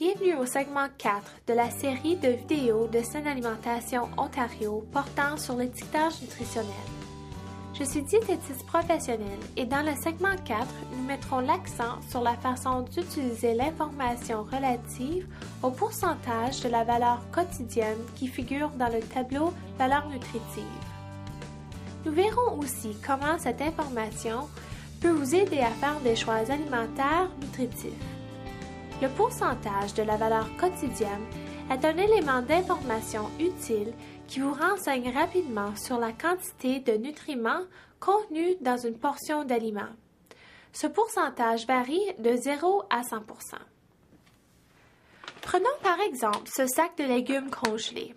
Bienvenue au segment 4 de la série de vidéos de Saine Alimentation Ontario portant sur l'étiquetage nutritionnel. Je suis diététiste professionnelle et dans le segment 4, nous mettrons l'accent sur la façon d'utiliser l'information relative au pourcentage de la valeur quotidienne qui figure dans le tableau valeur nutritive. Nous verrons aussi comment cette information peut vous aider à faire des choix alimentaires nutritifs. Le pourcentage de la valeur quotidienne est un élément d'information utile qui vous renseigne rapidement sur la quantité de nutriments contenus dans une portion d'aliment. Ce pourcentage varie de 0 à 100 %. Prenons par exemple ce sac de légumes congelés.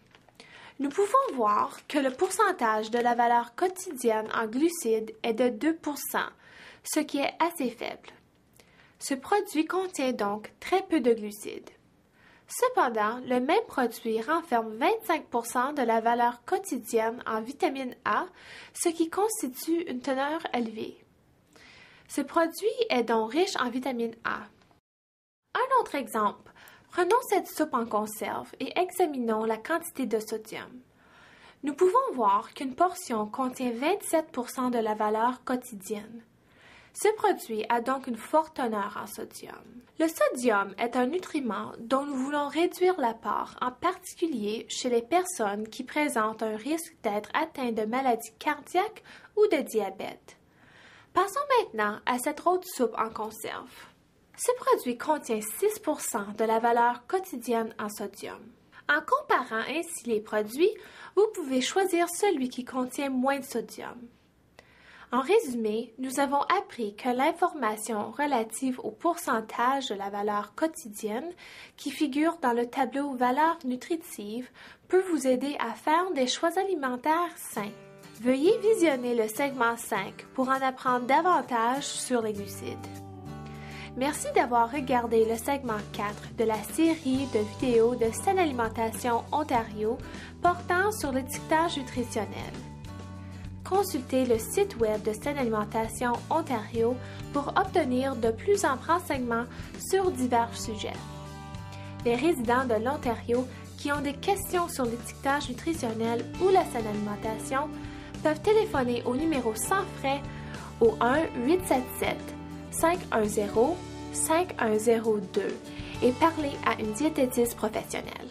Nous pouvons voir que le pourcentage de la valeur quotidienne en glucides est de 2 %, ce qui est assez faible. Ce produit contient donc très peu de glucides. Cependant, le même produit renferme 25 % de la valeur quotidienne en vitamine A, ce qui constitue une teneur élevée. Ce produit est donc riche en vitamine A. Un autre exemple, prenons cette soupe en conserve et examinons la quantité de sodium. Nous pouvons voir qu'une portion contient 27 % de la valeur quotidienne. Ce produit a donc une forte teneur en sodium. Le sodium est un nutriment dont nous voulons réduire l'apport, en particulier chez les personnes qui présentent un risque d'être atteintes de maladies cardiaques ou de diabète. Passons maintenant à cette autre soupe en conserve. Ce produit contient 6 % de la valeur quotidienne en sodium. En comparant ainsi les produits, vous pouvez choisir celui qui contient moins de sodium. En résumé, nous avons appris que l'information relative au pourcentage de la valeur quotidienne qui figure dans le tableau valeurs nutritives peut vous aider à faire des choix alimentaires sains. Veuillez visionner le segment 5 pour en apprendre davantage sur les glucides. Merci d'avoir regardé le segment 4 de la série de vidéos de Saine Alimentation Ontario portant sur l'étiquetage nutritionnel. Consultez le site web de Saine Alimentation Ontario pour obtenir de plus amples renseignements sur divers sujets. Les résidents de l'Ontario qui ont des questions sur l'étiquetage nutritionnel ou la saine alimentation peuvent téléphoner au numéro sans frais au 1-877-510-5102 et parler à une diététiste professionnelle.